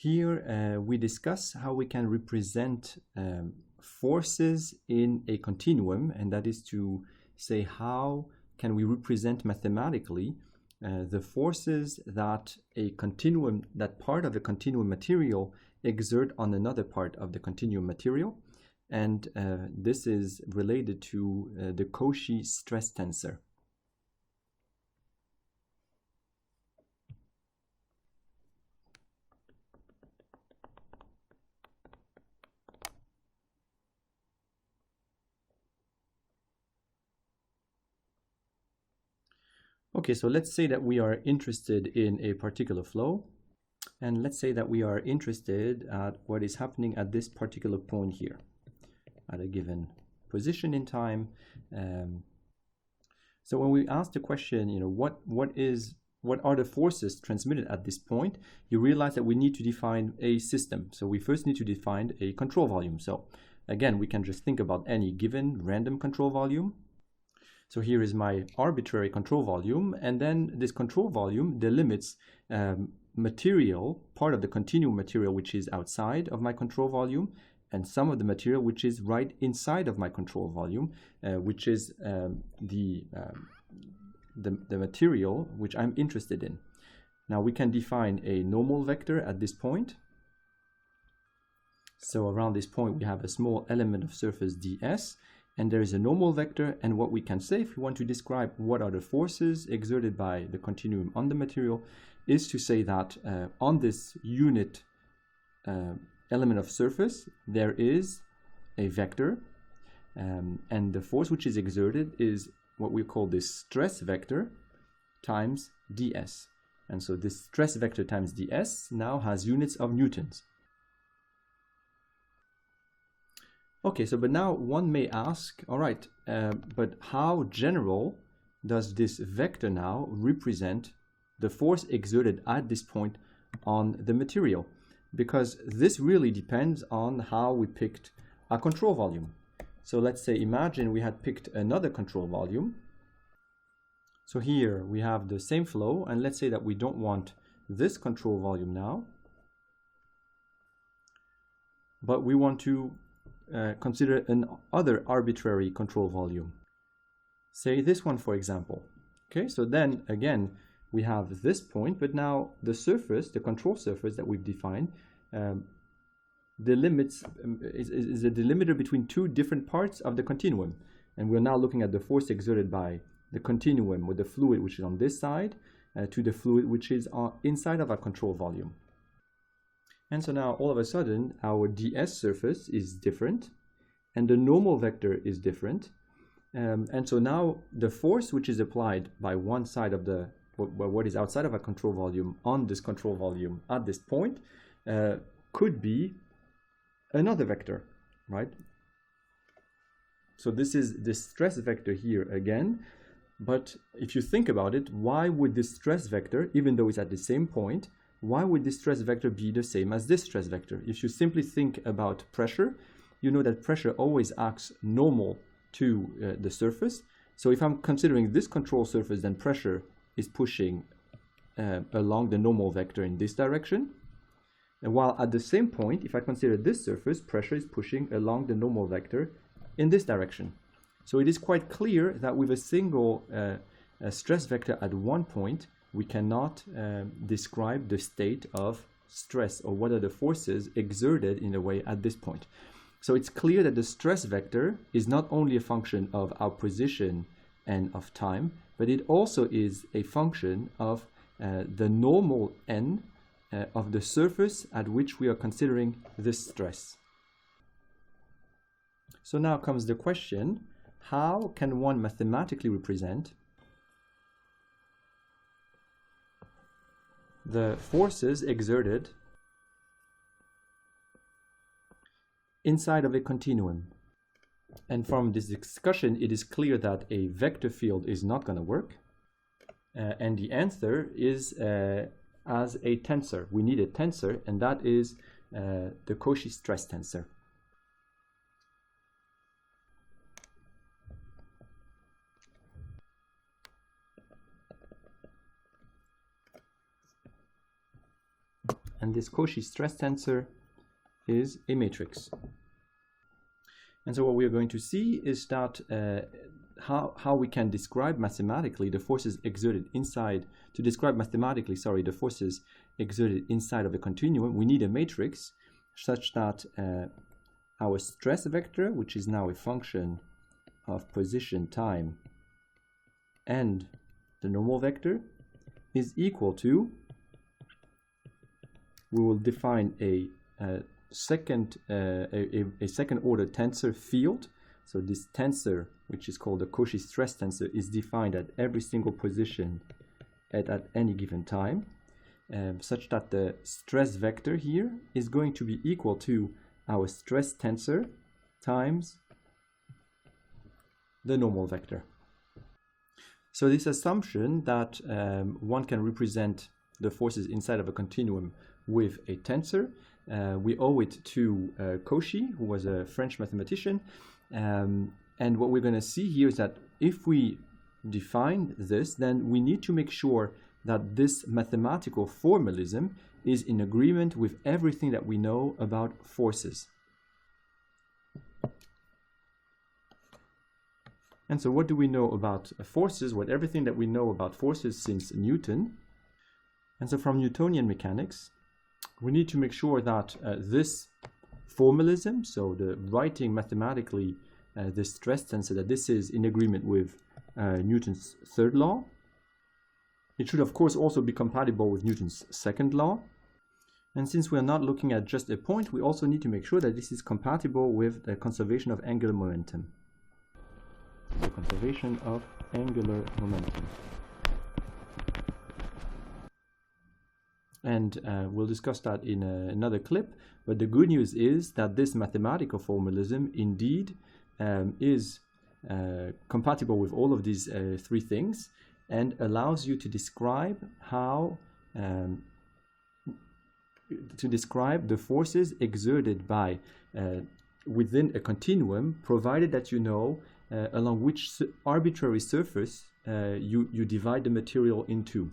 Here we discuss how we can represent forces in a continuum, and that is to say how can we represent mathematically the forces that part of a continuum material exert on another part of the continuum material, and this is related to the Cauchy stress tensor. Okay, so let's say that we are interested in a particular flow, and let's say that we are interested at what is happening at this particular point here, at a given position in time. So when we ask the question, what are the forces transmitted at this point, you realize that we need to define a system. So we first need to define a control volume. So again, we can just think about any given random control volume. So here is my arbitrary control volume, and then this control volume delimits material, part of the continuum material which is outside of my control volume, and some of the material which is right inside of my control volume, which is the material which I'm interested in. Now we can define a normal vector at this point. So around this point we have a small element of surface ds, and there is a normal vector, and what we can say if we want to describe what are the forces exerted by the continuum on the material is to say that on this unit element of surface there is a vector, and the force which is exerted is what we call this stress vector times ds. And so this stress vector times ds now has units of newtons. Okay, so but now one may ask, all right, but how general does this vector now represent the force exerted at this point on the material? Because this really depends on how we picked our control volume. So let's say, imagine we had picked another control volume. So here we have the same flow, and let's say that we don't want this control volume now, but we want to consider another arbitrary control volume. Say this one, for example. Okay, so then again we have this point, but now the surface, the control surface that we've defined, is a delimiter between two different parts of the continuum, and we're now looking at the force exerted by the continuum with the fluid which is on this side to the fluid which is inside of our control volume. And so now all of a sudden our ds surface is different and the normal vector is different, and so now the force which is applied by one side of what is outside of our control volume on this control volume at this point could be another vector, right? So this is the stress vector here again, but if you think about it, why would this stress vector, even though it's at the same point, why would this stress vector be the same as this stress vector? If you simply think about pressure, you know that pressure always acts normal to the surface. So if I'm considering this control surface, then pressure is pushing along the normal vector in this direction. And while at the same point, if I consider this surface, pressure is pushing along the normal vector in this direction. So it is quite clear that with a single stress vector at one point, we cannot describe the state of stress or what are the forces exerted in a way at this point. So it's clear that the stress vector is not only a function of our position and of time, but it also is a function of the normal n of the surface at which we are considering this stress. So now comes the question, how can one mathematically represent the forces exerted inside of a continuum? And from this discussion, it is clear that a vector field is not going to work. And the answer is as a tensor. We need a tensor, and that is the Cauchy stress tensor. and this Cauchy stress tensor is a matrix. And so what we are going to see is that how we can describe mathematically the forces exerted inside, to describe mathematically, the forces exerted inside of a continuum, we need a matrix such that our stress vector, which is now a function of position, time, and the normal vector, is equal to, we will define a second order tensor field. So this tensor, which is called the Cauchy stress tensor, is defined at every single position at any given time, such that the stress vector here is going to be equal to our stress tensor times the normal vector. So this assumption that one can represent the forces inside of a continuum with a tensor, we owe it to Cauchy, who was a French mathematician. And what we're going to see here is that if we define this, then we need to make sure that this mathematical formalism is in agreement with everything that we know about forces. And so what do we know about forces? Well, everything that we know about forces since Newton. And so from Newtonian mechanics, we need to make sure that this formalism, so the writing mathematically the stress tensor, that this is in agreement with Newton's third law. It should of course also be compatible with Newton's second law. And since we are not looking at just a point, we also need to make sure that this is compatible with the conservation of angular momentum. The conservation of angular momentum. And we'll discuss that in another clip, but the good news is that this mathematical formalism indeed is compatible with all of these three things and allows you to describe how to describe the forces exerted by within a continuum, provided that you know along which arbitrary surface you divide the material into.